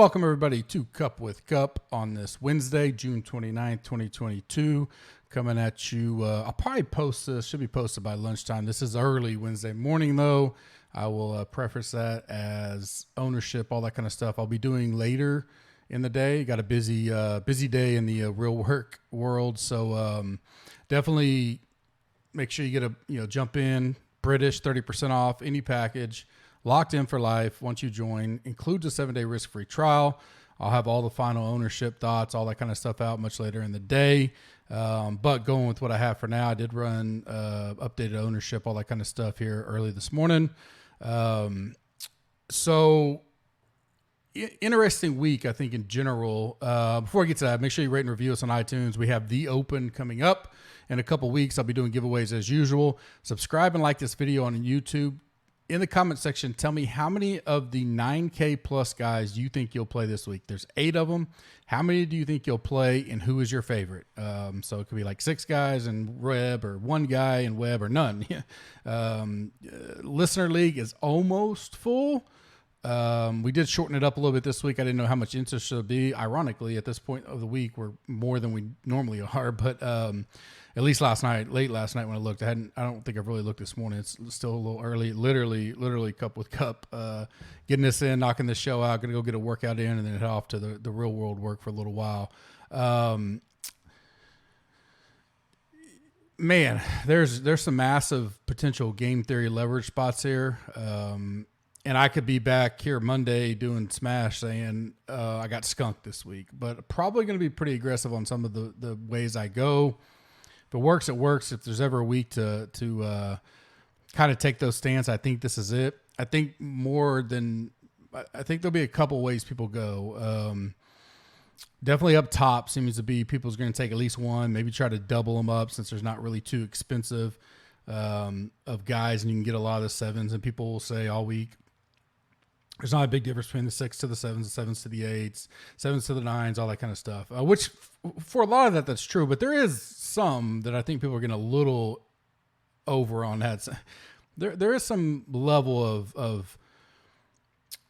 Welcome, everybody, to Cup with Cup on this Wednesday, June 29th, 2022. Coming at you. I'll probably post this, should be posted by lunchtime. This is early Wednesday morning, though. I will preface that as ownership, all that kind of stuff. I'll be doing later in the day. Got a busy day in the real work world. So definitely make sure you get jump in. British, 30% off any package. Locked in for life once you join. Includes a 7-day risk-free trial. I'll have all the final ownership thoughts, all that kind of stuff out much later in the day. But going with what I have for now, I did run updated ownership, all that kind of stuff here early this morning. So interesting week, I think, in general. Before I get to that, make sure you rate and review us on iTunes. We have the Open coming up in a couple weeks. I'll be doing giveaways as usual. Subscribe and like this video on YouTube. In the comment section, tell me how many of the 9K plus guys you think you'll play this week. There's 8 of them. How many do you think you'll play, and who is your favorite? So it could be like 6 guys in Web, or 1 guy in Web, or none. Listener League is almost full. We did shorten it up a little bit this week. I didn't know how much interest should be. Ironically, at this point of the week, we're more than we normally are. But at least late last night when I looked, I don't think I've really looked this morning. It's still a little early. Literally cup with cup. Getting this in, knocking this show out. Gonna go get a workout in, and then head off to the real world work for a little while. Man, there's some massive potential game theory leverage spots here. And I could be back here Monday doing Smash saying I got skunked this week. But probably going to be pretty aggressive on some of the ways I go. If it works, it works. If there's ever a week to kind of take those stands, I think this is it. I think there'll be a couple ways people go. Definitely up top seems to be people's going to take at least one, maybe try to double them up since there's not really too expensive of guys, and you can get a lot of the 7s, and people will say all week, there's not a big difference between the 6 to the 7s, the 7s to the 8s, 7s to the 9s, all that kind of stuff, which for a lot of that's true, but there is some that I think people are getting a little over on that. There is some level of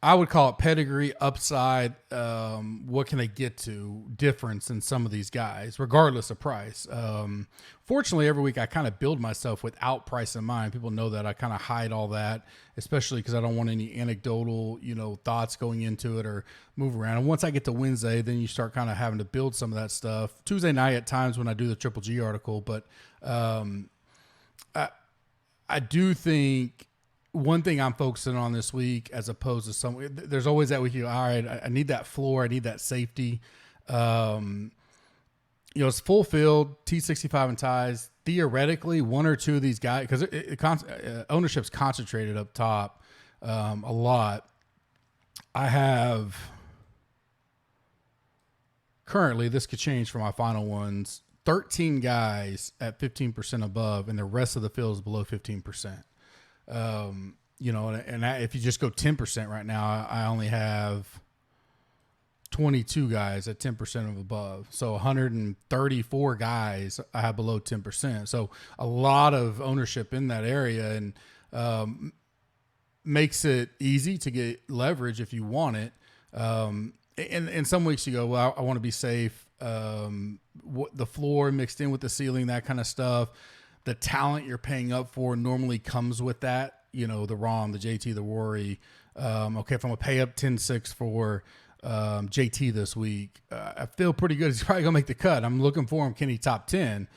I would call it pedigree, upside, what can they get to, difference in some of these guys, regardless of price. Fortunately, every week I kind of build myself without price in mind. People know that I kind of hide all that, especially because I don't want any anecdotal, thoughts going into it or move around. And once I get to Wednesday, then you start kind of having to build some of that stuff. Tuesday night at times when I do the Triple G article, but I do think one thing I'm focusing on this week, as opposed to there's always that week, all right, I need that floor. I need that safety. It's full field, T65 and ties. Theoretically, one or two of these guys, because ownership's concentrated up top a lot. I have currently, this could change for my final ones, 13 guys at 15% above, and the rest of the field is below 15%. If you just go 10% right now, I only have 22 guys at 10% of above. So 134 guys I have below 10%. So a lot of ownership in that area, and makes it easy to get leverage if you want it. In some weeks you go, well, I want to be safe. The floor mixed in with the ceiling, that kind of stuff. The talent you're paying up for normally comes with that, the ROM, the JT, the Rory. Okay, if I'm going to pay up 10-6 for JT this week, I feel pretty good. He's probably going to make the cut. I'm looking for him. Can he top 10?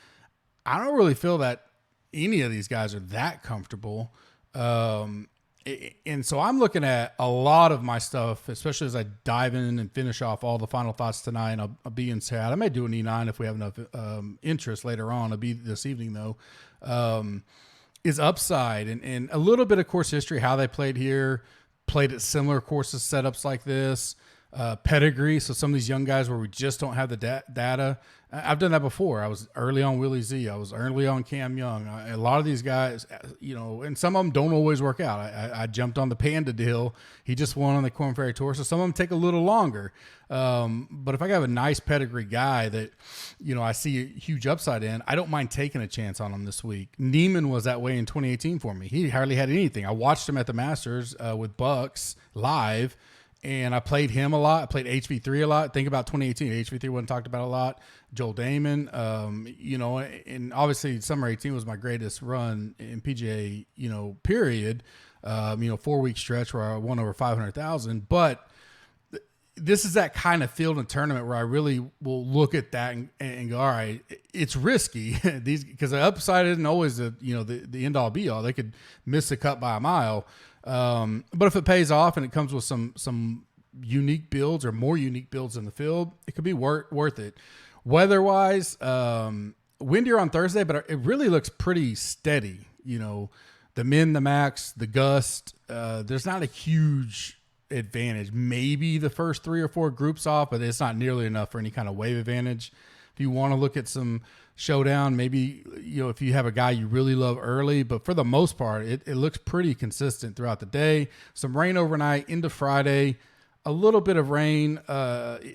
I don't really feel that any of these guys are that comfortable. And so I'm looking at a lot of my stuff, especially as I dive in and finish off all the final thoughts tonight. And I'll be in chat. I may do an E9 if we have enough interest later on. It'll be this evening, though. Is upside and a little bit of course history, how they played here, played at similar courses, setups like this, pedigree. So some of these young guys where we just don't have the data. I've done that before. I was early on Willie Z. I was early on Cam Young. A lot of these guys, and some of them don't always work out. I jumped on the Panda deal. He just won on the Corn Ferry Tour. So some of them take a little longer. But if I have a nice pedigree guy that, I see a huge upside in, I don't mind taking a chance on him this week. Neiman was that way in 2018 for me. He hardly had anything. I watched him at the Masters with Bucks live. And I played him a lot. I played HV3 a lot. Think about 2018. HV3 wasn't talked about a lot. Joel Damon, and obviously summer 18 was my greatest run in PGA, period. 4-week stretch where I won over 500,000. But this is that kind of field and tournament where I really will look at that and go, all right, it's risky. Because the upside isn't always the end all be all. They could miss the cut by a mile. But if it pays off and it comes with some unique builds or more unique builds in the field, it could be worth it. Weather-wise, windier on Thursday, but it really looks pretty steady. The min, the max, the gust, there's not a huge advantage. Maybe the first 3 or 4 groups off, but it's not nearly enough for any kind of wave advantage. If you want to look at some showdown, maybe, if you have a guy you really love early, but for the most part, it looks pretty consistent throughout the day. Some rain overnight into Friday, a little bit of rain,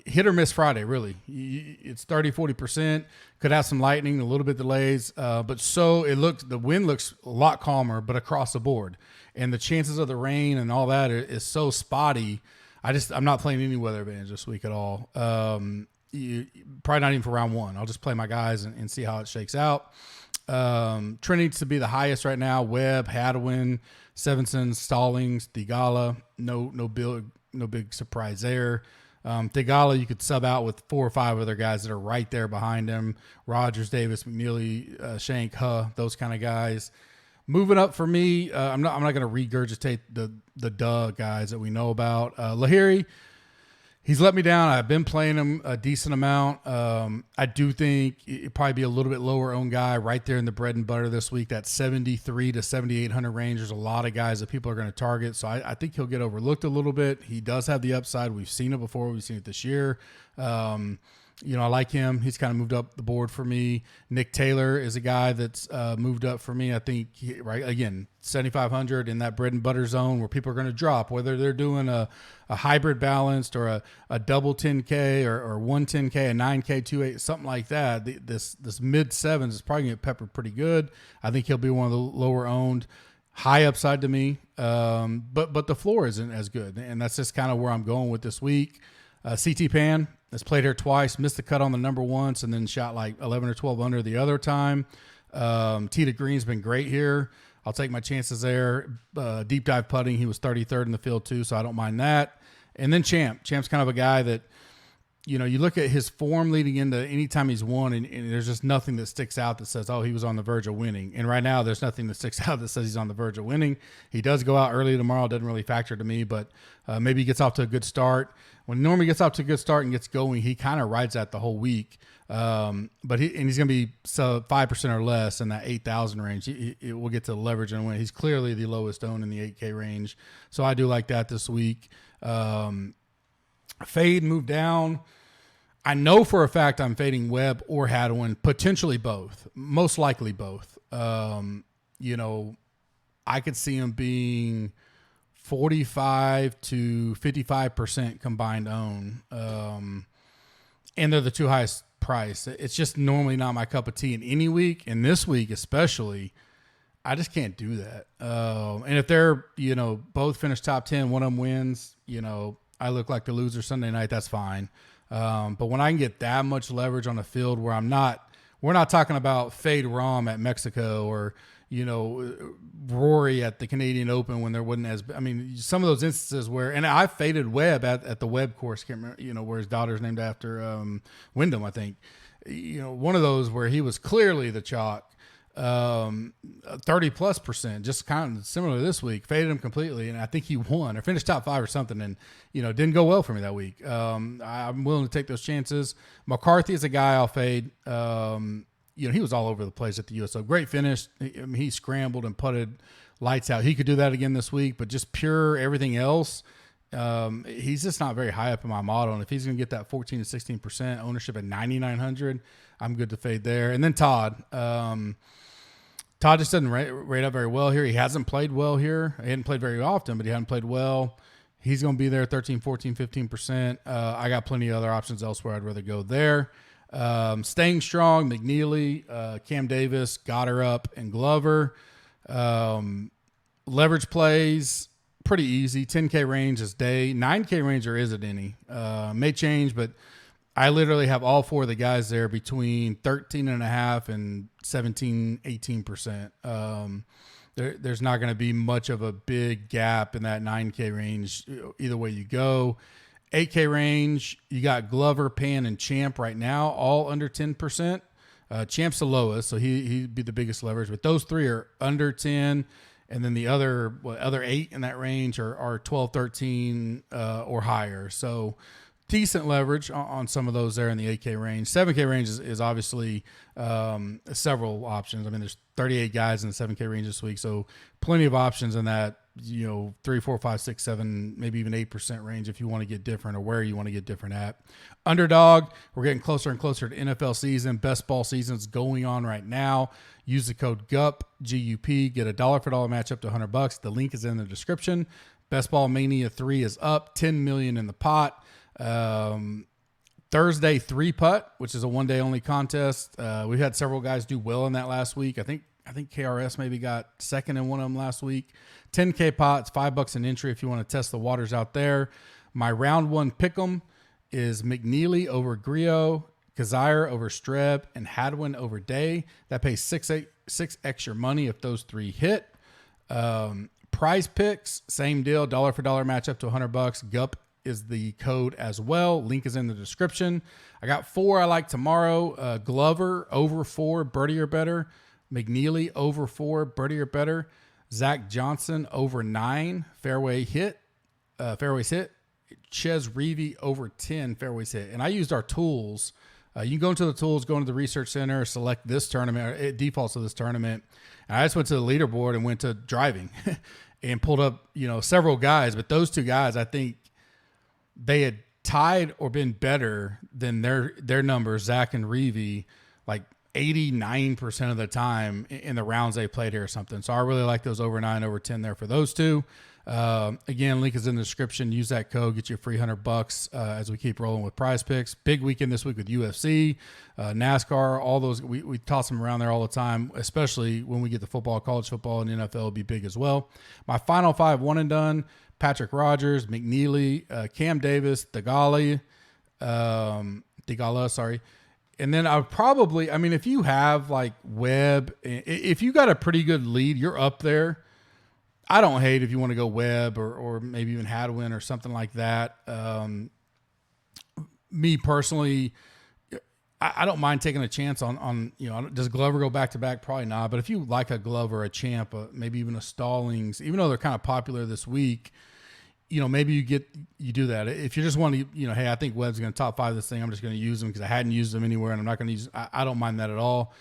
hit or miss Friday, really. It's 30-40%, could have some lightning, a little bit delays, but the wind looks a lot calmer, but across the board. And the chances of the rain and all that is so spotty. I'm not playing any weather advantage this week at all. Probably not even for round 1. I'll just play my guys and see how it shakes out. Trent needs to be the highest right now. Webb, Hadwin, Stevenson, Stallings, Thigala. No big surprise there. Thigala, you could sub out with 4 or 5 other guys that are right there behind him. Rogers, Davis, McNeely, Shank, those kind of guys. Moving up for me, I'm not going to regurgitate the guys that we know about. Lahiri, he's let me down. I've been playing him a decent amount. I do think it'd probably be a little bit lower owned guy right there in the bread and butter this week. That 73 to 7,800 range. There's a lot of guys that people are going to target. So I think he'll get overlooked a little bit. He does have the upside. We've seen it before. We've seen it this year. I like him. He's kind of moved up the board for me. Nick Taylor is a guy that's moved up for me. I think, again, 7,500 in that bread and butter zone where people are going to drop, whether they're doing a hybrid balanced or a double 10K or one 10K, a 9K, 2.8, something like that. This mid sevens is probably going to get peppered pretty good. I think he'll be one of the lower owned. High upside to me, but the floor isn't as good, and that's just kind of where I'm going with this week. CT Pan has played here twice, missed the cut on the number once, and then shot like 11 or 12 under the other time. Tee to Green's been great here. I'll take my chances there. Deep dive putting, he was 33rd in the field too, so I don't mind that. And then Champ's kind of a guy that, you look at his form leading into any time he's won, and there's just nothing that sticks out that says, oh, he was on the verge of winning. And right now, there's nothing that sticks out that says he's on the verge of winning. He does go out early tomorrow. Doesn't really factor to me, but maybe he gets off to a good start. When he normally gets off to a good start and gets going, he kind of rides that the whole week. But he's going to be 5% or less in that 8,000 range. It will get to leverage and win. He's clearly the lowest owned in the 8K range. So I do like that this week. Fade, move down. I know for a fact I'm fading Webb or Hadwin, potentially both, most likely both. I could see him being 45 to 55% combined own. And they're the 2 highest price. It's just normally not my cup of tea in any week. And this week especially, I just can't do that. And if they're, both finish top 10, one of them wins, I look like the loser Sunday night, that's fine. But when I can get that much leverage on a field where we're not talking about Fade Rom at Mexico or, Rory at the Canadian Open when there wasn't some of those instances where, and I faded Webb at the Webb course, can't remember, where his daughter's named after Wyndham, I think, one of those where he was clearly the chalk, 30+%, just kind of similar to this week, faded him completely. And I think he won or finished top 5 or something. And, didn't go well for me that week. I'm willing to take those chances. McCarthy is a guy I'll fade. He was all over the place at the US. So great finish. He scrambled and putted lights out. He could do that again this week, but just pure everything else. He's just not very high up in my model. And if he's going to get that 14 to 16% ownership at 9,900, I'm good to fade there. And then Todd. Todd just doesn't rate up very well here. He hasn't played well here. He hadn't played very often, but he hadn't played well. He's going to be there 13, 14, 15%. I got plenty of other options elsewhere. I'd rather go there. Staying strong, McNeely, Cam Davis, Goddard up, and Glover. Leverage plays, pretty easy. 10K range is day. 9K range there isn't any. May change, but I literally have all four of the guys there between 13.5 and 17, 18%. There's not going to be much of a big gap in that 9K range either way you go. 8K range, you got Glover, Pan, and Champ right now, all under 10%. Champ's the lowest, so he'd be the biggest leverage. But those three are under 10, and then the other 8 in that range are 12, 13 or higher. So decent leverage on some of those there in the 8K range. 7K range is obviously several options. I mean, there's 38 guys in the 7K range this week, so plenty of options in that 3, 4, 5, 6, 7, maybe even 8% range if you want to get different or where you want to get different at. Underdog, we're getting closer and closer to NFL season. Best ball season's going on right now. Use the code GUP, G-U-P, get $1 for $1 match up to $100. The link is in the description. Best Ball Mania 3 is up, $10 million in the pot. Thursday 3-putt, which is a one-day only contest. We've had several guys do well in that last week. I think KRS maybe got second in one of them last week. 10K pots, $5 an entry if you want to test the waters out there. My round one pick'em is McNeely over Griot, Kazire over Streb, and Hadwin over Day. That pays 6 extra money if those three hit. Prize picks, same deal, $1 for $1 match up to $100. GUP is the code as well. Link is in the description. I got 4 I like tomorrow. Glover over 4, birdie or better. McNeely over 4, birdie or better. Zach Johnson over 9, fairways hit. Ches Reavy over 10, fairways hit. And I used our tools. You can go into the tools, go into the research center, select this tournament. It defaults to this tournament. And I just went to the leaderboard and went to driving and pulled up, several guys. But those two guys, I think they had tied or been better than their numbers, Zach and Reavy, like 89% of the time in the rounds they played here or something. So I really like those over 9, over 10 there for those two. Again, link is in the description. Use that code, get you a free $100 as we keep rolling with prize picks. Big weekend this week with UFC, NASCAR, all those. We toss them around there all the time, especially when we get the football, college football, and NFL will be big as well. My final 5 one and done: Patrick Rogers, McNeely, Cam Davis, Degala, sorry. And then I would probably, if you have like Webb, if you got a pretty good lead, you're up there. I don't hate if you want to go Webb or maybe even Hadwin or something like that. Me personally, I don't mind taking a chance on does Glover go back to back? Probably not. But if you like a Glover, a Champ, maybe even a Stallings, even though they're kind of popular this week, maybe you do that. If you just want to, hey, I think Webb's going to top 5 this thing, I'm just going to use them because I hadn't used them anywhere and I'm not going to use. I don't mind that at all.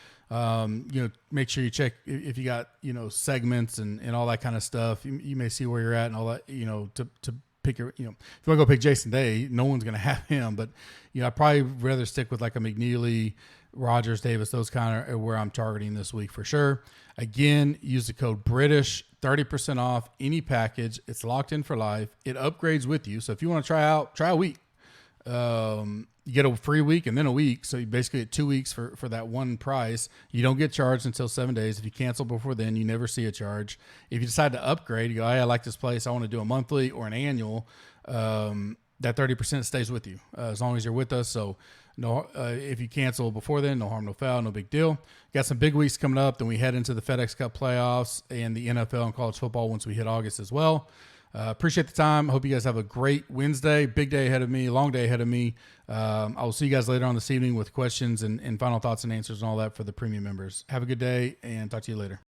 Make sure you check if you got, segments and all that kind of stuff. You may see where you're at and all that, to pick your, if you want to go pick Jason Day, no one's going to have him, but I'd probably rather stick with like a McNeely, Rogers, Davis, those kind of where I'm targeting this week for sure. Again, use the code British, 30% off any package. It's locked in for life. It upgrades with you. So if you want to try a week, you get a free week and then a week. So you basically get 2 weeks for that one price. You don't get charged until 7 days. If you cancel before then, you never see a charge. If you decide to upgrade, you go, hey, I like this place. I want to do a monthly or an annual. That 30% stays with you as long as you're with us. So no, if you cancel before then, no harm, no foul, no big deal. Got some big weeks coming up. Then we head into the FedEx Cup playoffs and the NFL and college football once we hit August as well. Appreciate the time. Hope you guys have a great Wednesday. Big day ahead of me, long day ahead of me. I will see you guys later on this evening with questions and final thoughts and answers and all that for the premium members. Have a good day and talk to you later.